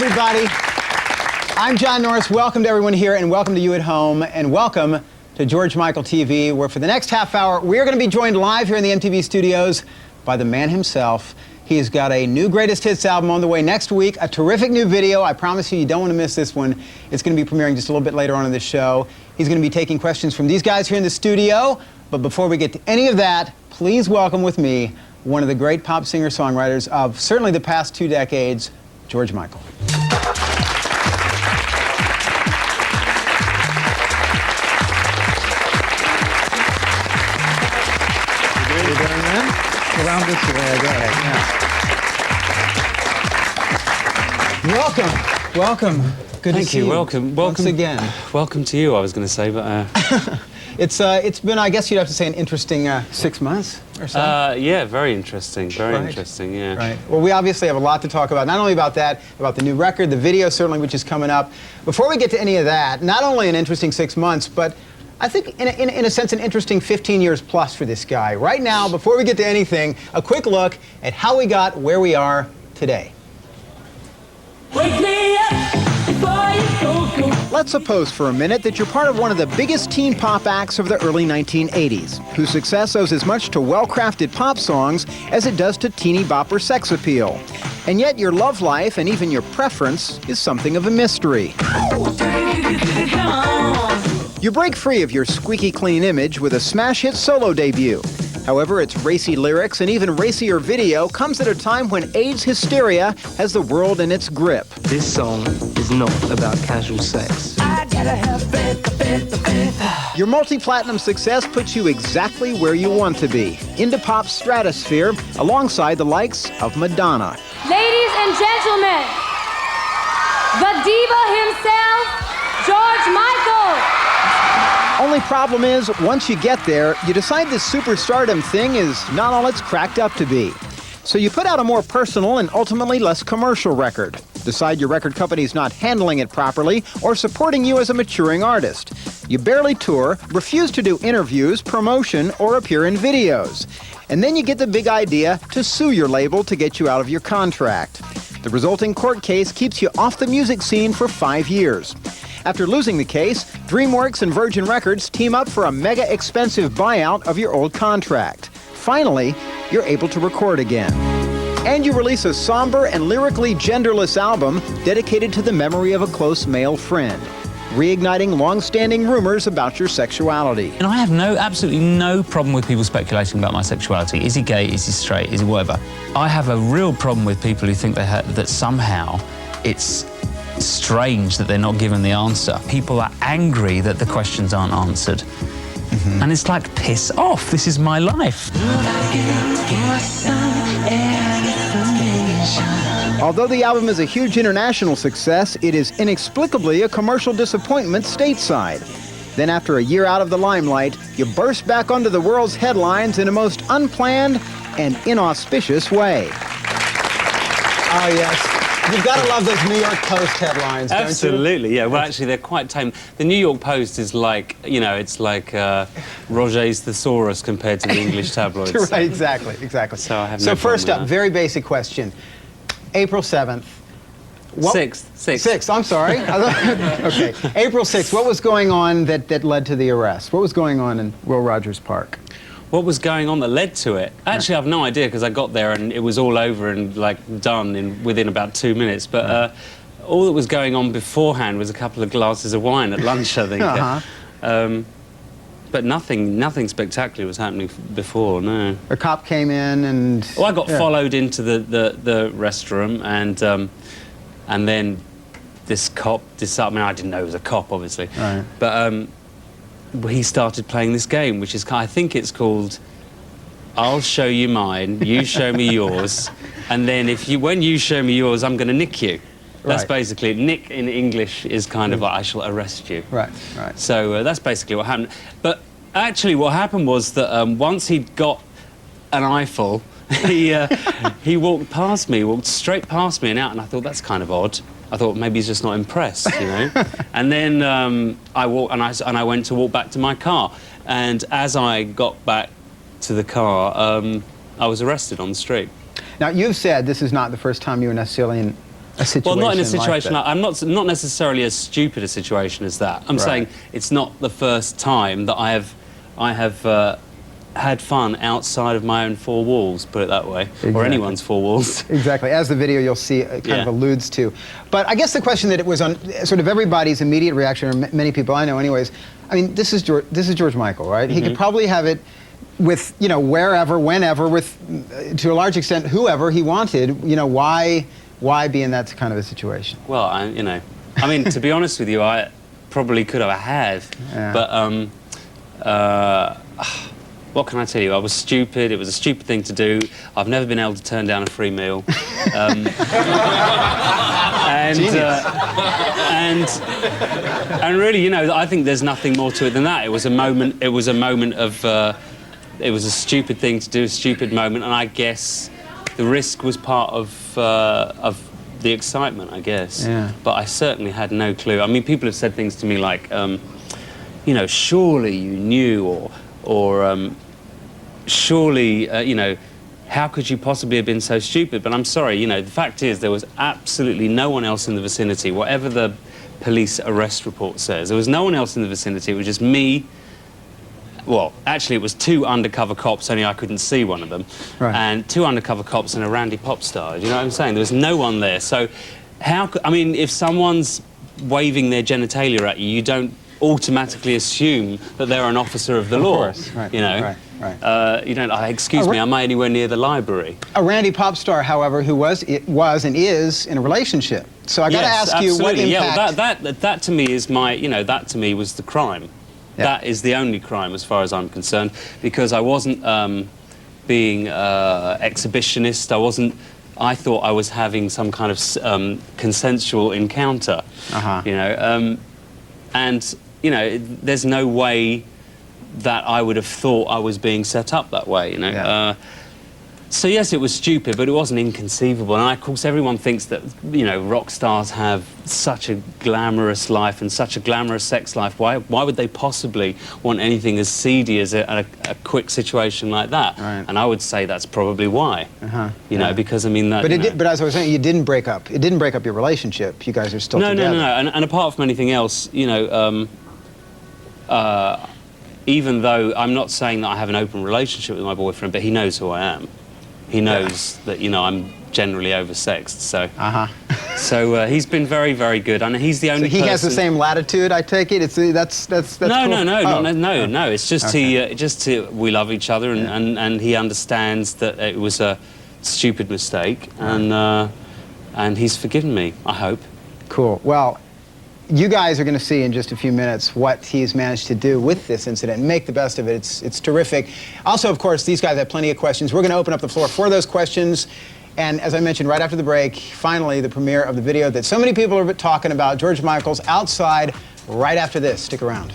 everybody. I'm Jhon Norris. Welcome to everyone here, and welcome to you at home, and welcome to George Michael TV, where for the next half hour, we're going to be joined live here in the MTV studios by the man himself. He's got a new greatest hits album on the way next week, a terrific new video. I promise you, you don't want to miss this one. It's going to be premiering just a little bit later on in the show. He's going to be taking questions from these guys here in the studio. But before we get to any of that, please welcome with me one of the great pop singer-songwriters of certainly the past 2 decades, George Michael. Around this way, I go. Yeah. Welcome. Good to see you. Welcome. Once again. Welcome to you, I was going to say, but... It's been, I guess you'd have to say, an interesting 6 months or so. Yeah, very interesting. Very interesting, yeah. Right. Well, we obviously have a lot to talk about, not only about that, about the new record, the video, certainly, which is coming up. Before we get to any of that, not only an interesting 6 months, but I think, in a sense, an interesting 15 years plus for this guy. Right now, before we get to anything, a quick look at how we got where we are today. Wake me up before you go. Let's suppose for a minute that you're part of one of the biggest teen pop acts of the early 1980s, whose success owes as much to well-crafted pop songs as it does to teeny bopper sex appeal. And yet your love life and even your preference is something of a mystery. You break free of your squeaky clean image with a smash hit solo debut. However, its racy lyrics and even racier video comes at a time when AIDS hysteria has the world in its grip. This song is not about casual sex. I gotta have faith. Your multi-platinum success puts you exactly where you want to be, into pop's stratosphere, alongside the likes of Madonna. Ladies and gentlemen, the diva himself, George Michael. Only problem is, once you get there, you decide this superstardom thing is not all it's cracked up to be. So you put out a more personal and ultimately less commercial record. Decide your record company's not handling it properly or supporting you as a maturing artist. You barely tour, refuse to do interviews, promotion, or appear in videos. And then you get the big idea to sue your label to get you out of your contract. The resulting court case keeps you off the music scene for 5 years. After losing the case, DreamWorks and Virgin Records team up for a mega expensive buyout of your old contract. Finally, you're able to record again. And you release a somber and lyrically genderless album dedicated to the memory of a close male friend, reigniting long-standing rumors about your sexuality. And I have absolutely no problem with people speculating about my sexuality. Is he gay? Is he straight? Is he whatever? I have a real problem with people who think that somehow it's strange that they're not given the answer. People are angry that the questions aren't answered. And it's like, piss off, this is my life. Although the album is a huge international success, it is inexplicably a commercial disappointment stateside. Then after a year out of the limelight, you burst back onto the world's headlines in a most unplanned and inauspicious way. Oh, yes. You've got to love those New York Post headlines, don't you? Absolutely, yeah. Well, actually, they're quite tame. The New York Post is like, you know, it's like Roget's Thesaurus compared to the English tabloids. Right, exactly. So I have no So problem first with up, that. very basic question. April 7th. 6th. I'm sorry. Okay. April 6th, what was going on that led to the arrest? What was going on in Will Rogers Park? What was going on that led to it? Actually, I have no idea, because I got there and it was all over and, like, done within about 2 minutes. But all that was going on beforehand was a couple of glasses of wine at lunch, I think. But nothing spectacular was happening before, no. A cop came in and... Well, I got followed into the restroom, and then this cop decided... I mean, I didn't know it was a cop, obviously. Right. But he started playing this game, which is, I think it's called, I'll show you mine, you show me yours, and then when you show me yours, I'm going to nick you. That's basically it. Nick in English is kind of like, I shall arrest you. Right. So that's basically what happened. But actually what happened was that once he'd got an eyeful, he walked past me, walked straight past me and out, and I thought, that's kind of odd. I thought maybe he's just not impressed, you know. And then I went to walk back to my car, and as I got back to the car, I was arrested on the street. Now, you've said this is not the first time you were necessarily a situation Well, not in a situation like like, I'm not necessarily as stupid a situation as that. I'm saying it's not the first time that I have had fun outside of my own four walls, put it that way, or anyone's four walls. Exactly, as the video you'll see kind of alludes to. But I guess the question that it was on sort of everybody's immediate reaction, or many people I know anyways, I mean, this is George Michael, right? He could probably have it with, you know, wherever, whenever, with, to a large extent, whoever he wanted. You know, why be in that kind of a situation? Well, you know, I mean, to be honest with you, I probably could have had, but what can I tell you? I was stupid. It was a stupid thing to do. I've never been able to turn down a free meal. And really, you know, I think there's nothing more to it than that. It was a moment. It was a moment of. It was a stupid thing to do, a stupid moment, and I guess the risk was part of the excitement, I guess. Yeah. But I certainly had no clue. I mean, people have said things to me like, you know, surely you knew, or surely, you know, how could you possibly have been so stupid? But I'm sorry, you know, the fact is there was absolutely no one else in the vicinity, whatever the police arrest report says. There was no one else in the vicinity. It was just me. Well, actually, it was two undercover cops, only I couldn't see one of them. Right. And two undercover cops and a randy pop star. Do you know what I'm saying? There was no one there. So how could, I mean, if someone's waving their genitalia at you, you don't automatically assume that they're an officer of the law. Of course, right, you know, you don't. Excuse me, am I anywhere near the library? A randy pop star, however, who was and is in a relationship. So I got to ask you what impact. Yeah, well, that to me is my. You know, that to me was the crime. Yeah. That is the only crime, as far as I'm concerned, because I wasn't being exhibitionist. I thought I was having some kind of consensual encounter. You know, and. You know, there's no way that I would have thought I was being set up that way, you know. Yeah. So yes, it was stupid, but it wasn't inconceivable. And of course, everyone thinks that, you know, rock stars have such a glamorous life and such a glamorous sex life. Why would they possibly want anything as seedy as a quick situation like that? Right. And I would say that's probably why. You know, because I mean that. But as I was saying, you didn't break up. It didn't break up your relationship. You guys are still together. No. And apart from anything else, you know. Even though I'm not saying that I have an open relationship with my boyfriend, but he knows who I am. He knows that, you know, I'm generally oversexed, so... So he's been very, very good, and he's the only person... So he has the same latitude, I take it? That's cool? No. It's just we love each other, and he understands that it was a stupid mistake, and he's forgiven me, I hope. Cool. Well, you guys are going to see in just a few minutes what he's managed to do with this incident and make the best of it. It's terrific. Also, of course, these guys have plenty of questions. We're going to open up the floor for those questions. And as I mentioned right after the break, finally, the premiere of the video that so many people are talking about, George Michael's Outside, right after this. Stick around.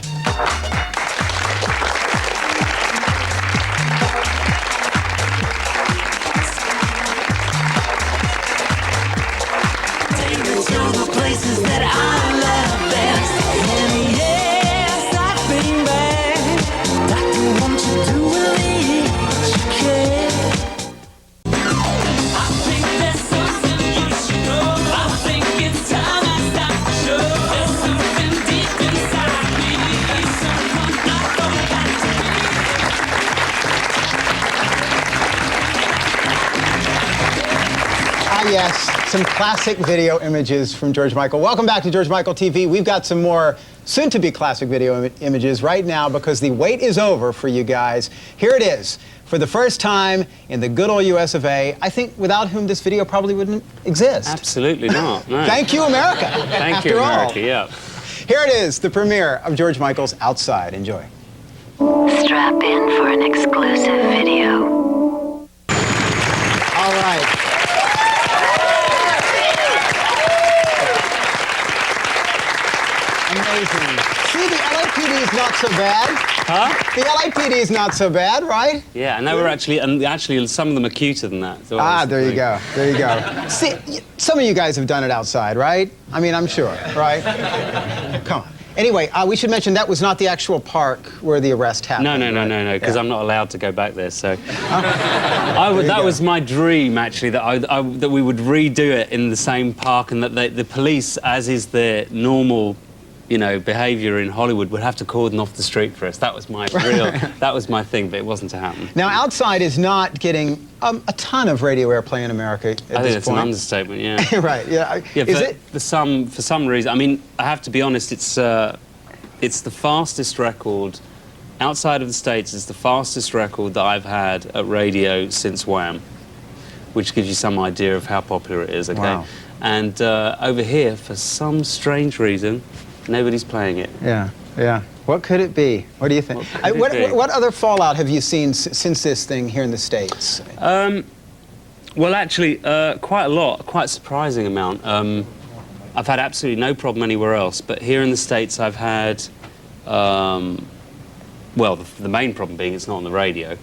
Yes, some classic video images from George Michael. Welcome back to George Michael TV. We've got some more soon-to-be classic video images right now because the wait is over for you guys. Here it is. For the first time in the good old US of A, I think without whom this video probably wouldn't exist. Absolutely not. No. Thank you, America. Thank you, America, yeah. Here it is, the premiere of George Michael's Outside. Enjoy. Strap in for an exclusive video. All right. Amazing. See, the LAPD is not so bad. Huh? The LAPD is not so bad, right? Yeah, and they were actually some of them are cuter than that. So there you go. There you go. See, some of you guys have done it outside, right? I mean, I'm sure, right? Come on. Anyway, we should mention that was not the actual park where the arrest happened. No, because I'm not allowed to go back there. So that was my dream, actually, that we would redo it in the same park, and that the police, as is their normal, behaviour in Hollywood, would have to cordon off the street for us. That was my that was my thing, but it wasn't to happen. Now, Outside is not getting a ton of radio airplay in America at this point. I think it's an understatement, yeah. Right, yeah. Yeah, for some reason, I mean, I have to be honest, it's the fastest record, outside of the States, it's the fastest record that I've had at radio since Wham, which gives you some idea of how popular it is, okay? Wow. And over here, for some strange reason, nobody's playing it. Yeah, yeah. What could it be? What do you think? What other fallout have you seen since this thing here in the States? Well, actually, quite a lot, quite a surprising amount. I've had absolutely no problem anywhere else, but here in the States I've had, well, the main problem being it's not on the radio,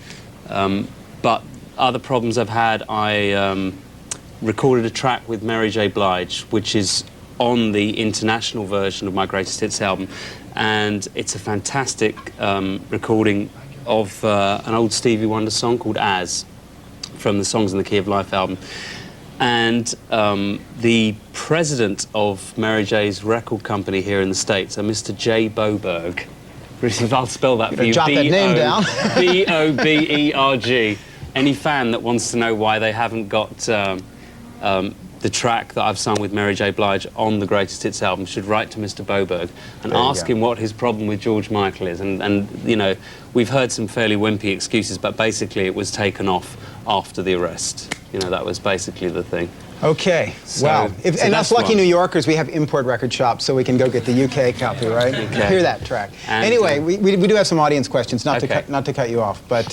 but other problems I've had, I recorded a track with Mary J. Blige, which is on the international version of my Greatest Hits album, and it's a fantastic recording of an old Stevie Wonder song called As, from the Songs in the Key of Life album. And the president of Mary J's record company here in the States, Mr. J. Boberg, I'll spell that for you, jot that name down. B-O-B-E-R-G. Any fan that wants to know why they haven't got the track that I've sung with Mary J. Blige on the Greatest Hits album should write to Mr. Boberg and ask him what his problem with George Michael is. And we've heard some fairly wimpy excuses, but basically it was taken off after the arrest. That was basically the thing. Okay, So, wow. And us lucky New Yorkers, we have import record shops, so we can go get the UK copy, right? Okay. Hear that track. And, anyway, we do have some audience questions, not Okay. to cut you off, but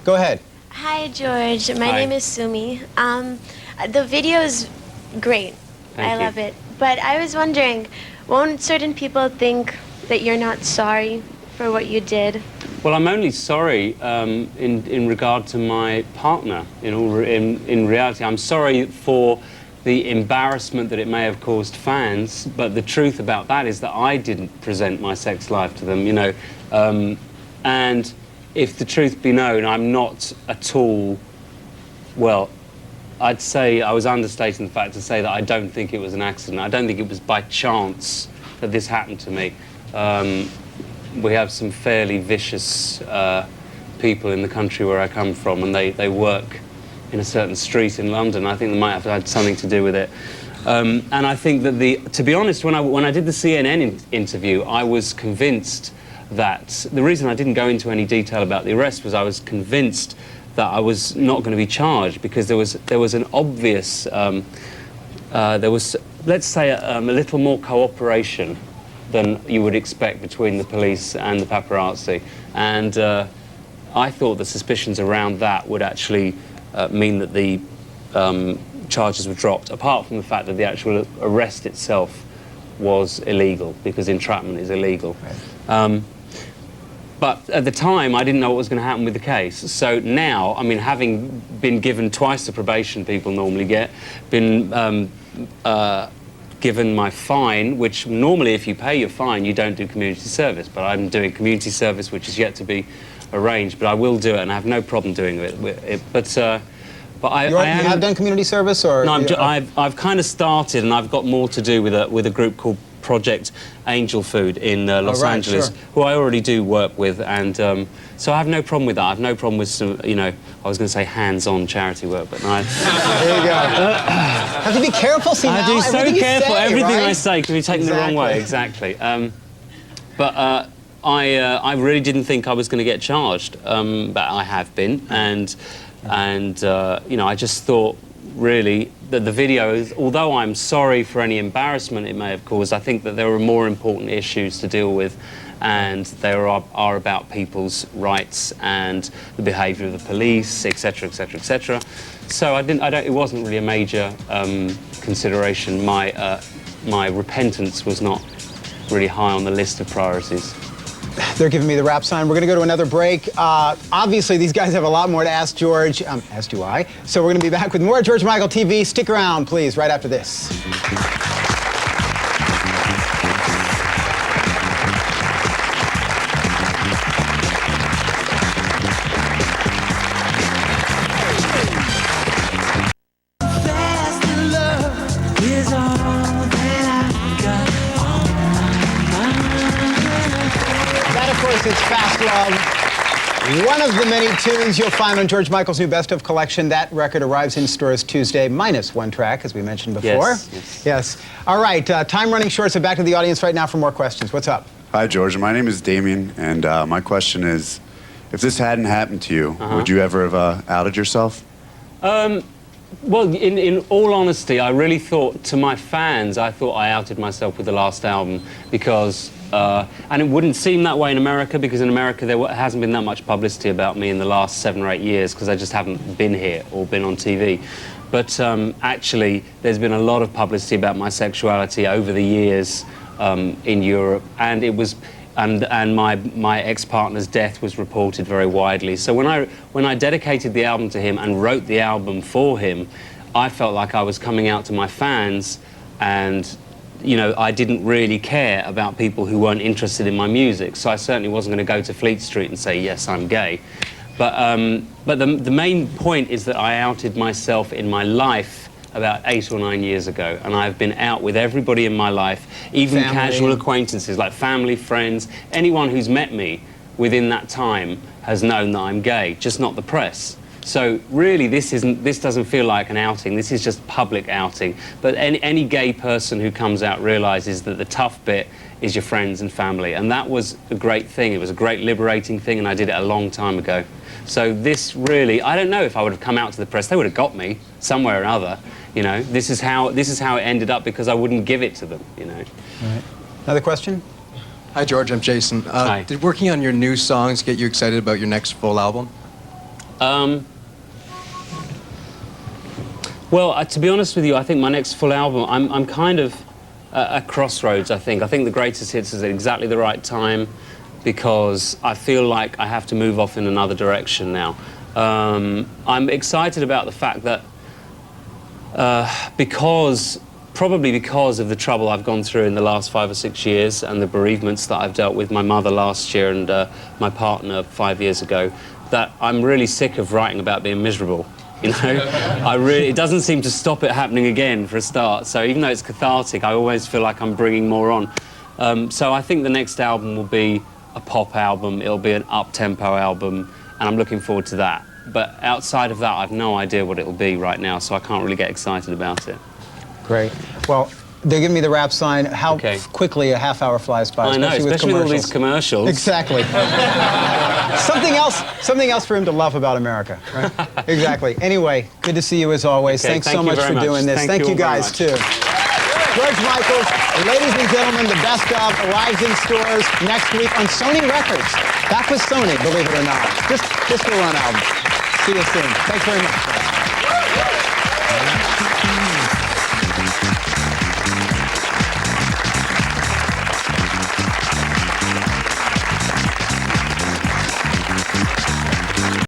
go ahead. Hi, George. My Hi. name is Sumi. The video is great. Thank I you. love it. But I was wondering, won't certain people think that you're not sorry for what you did? Well, I'm only sorry in regard to my partner. In reality, I'm sorry for the embarrassment that it may have caused fans, but the truth about that is that I didn't present my sex life to them, and if the truth be known, I'm not at all, well, I'd say I was understating the fact to say that I don't think it was an accident. I don't think it was by chance that this happened to me. We have some fairly vicious people in the country where I come from, and they work in a certain street in London. I think they might have had something to do with it. And I think that to be honest, when I did the CNN interview, I was convinced that the reason I didn't go into any detail about the arrest was I was convinced that I was not going to be charged because there was an obvious, there was, let's say, a little more cooperation than you would expect between the police and the paparazzi. And I thought the suspicions around that would actually mean that the charges were dropped, apart from the fact that the actual arrest itself was illegal, because entrapment is illegal. Right. But at the time, I didn't know what was going to happen with the case. So now, I mean, having been given twice the probation people normally get, been given my fine, which normally if you pay your fine, you don't do community service. But I'm doing community service, which is yet to be arranged. But I will do it, and I have no problem doing it. But I You have done community service, or? No, I've kind of started, and I've got more to do with a group called Project Angel Food in Los Angeles, sure. who I already do work with, and so I have no problem with that. I have no problem with some, I was going to say hands-on charity work, but no. There you go. Have to be careful, see, I now, do so everything you careful. say, Everything right? I say can be taken the wrong way. Exactly. But I really didn't think I was going to get charged, but I have been, and I just thought, really, that the video, although I'm sorry for any embarrassment it may have caused, I think that there are more important issues to deal with, and they are about people's rights and the behaviour of the police, etc., etc., etc. So it wasn't really a major consideration. My repentance was not really high on the list of priorities. They're giving me the rap sign. We're going to go to another break. Obviously, these guys have a lot more to ask George, as do I. So we're going to be back with more George Michael TV. Stick around, please, right after this. it's Fast Love. One of the many tunes you'll find on George Michael's new Best of collection. That record arrives in stores Tuesday, minus one track, as we mentioned before. Yes. All right, time running short, so back to the audience right now for more questions. What's up? Hi, George. My name is Damien, and my question is, if this hadn't happened to you, would you ever have outed yourself? Well, in all honesty, I really thought, to my fans, I thought I outed myself with the last album because, and it wouldn't seem that way in America because in America there hasn't been that much publicity about me in the last 7 or 8 years because I just haven't been here or been on TV. But actually, there's been a lot of publicity about my sexuality over the years in Europe, and it was. And my ex-partner's death was reported very widely. So when I dedicated the album to him and wrote the album for him, I felt like I was coming out to my fans, and you know, I didn't really care about people who weren't interested in my music. So I certainly wasn't going to go to Fleet Street and say, yes, I'm gay. But the main point is that I outed myself in my life about 8 or 9 years ago, and I've been out with everybody in my life, even casual acquaintances like family, friends, anyone who's met me within that time has known that I'm gay, just not the press. So really, this doesn't feel like an outing. This is just public outing. But any gay person who comes out realizes that the tough bit is your friends and family, and that was a great thing. It was a great liberating thing, and I did it a long time ago. So this really, I don't know if I would have come out to the press. They would have got me somewhere or other. You know, this is how it ended up because I wouldn't give it to them. You know. Right. Another question? Hi, George. I'm Jason. Hi. Did working on your new songs get you excited about your next full album? Well, to be honest with you, I think my next full album, I'm kind of at crossroads. I think the Greatest Hits is at exactly the right time because I feel like I have to move off in another direction now. I'm excited about the fact that. Probably because of the trouble I've gone through in the last 5 or 6 years and the bereavements that I've dealt with, my mother last year and my partner 5 years ago, that I'm really sick of writing about being miserable. You know, it doesn't seem to stop it happening again for a start. So even though it's cathartic, I always feel like I'm bringing more on. So I think the next album will be a pop album. It'll be an up-tempo album, and I'm looking forward to that. But outside of that, I've no idea what it'll be right now, so I can't really get excited about it. Great. Well, they're giving me the wrap sign. How quickly a half hour flies by, I know, especially with all these commercials. Exactly. something else for him to love about America, right? Exactly. Anyway, good to see you as always. Okay, Thanks so much for doing this. Thank you guys, too. George Michael's, ladies and gentlemen, the best of arrives in stores next week on Sony Records. Back with Sony, believe it or not. Just for one album. See you soon. Thanks very much.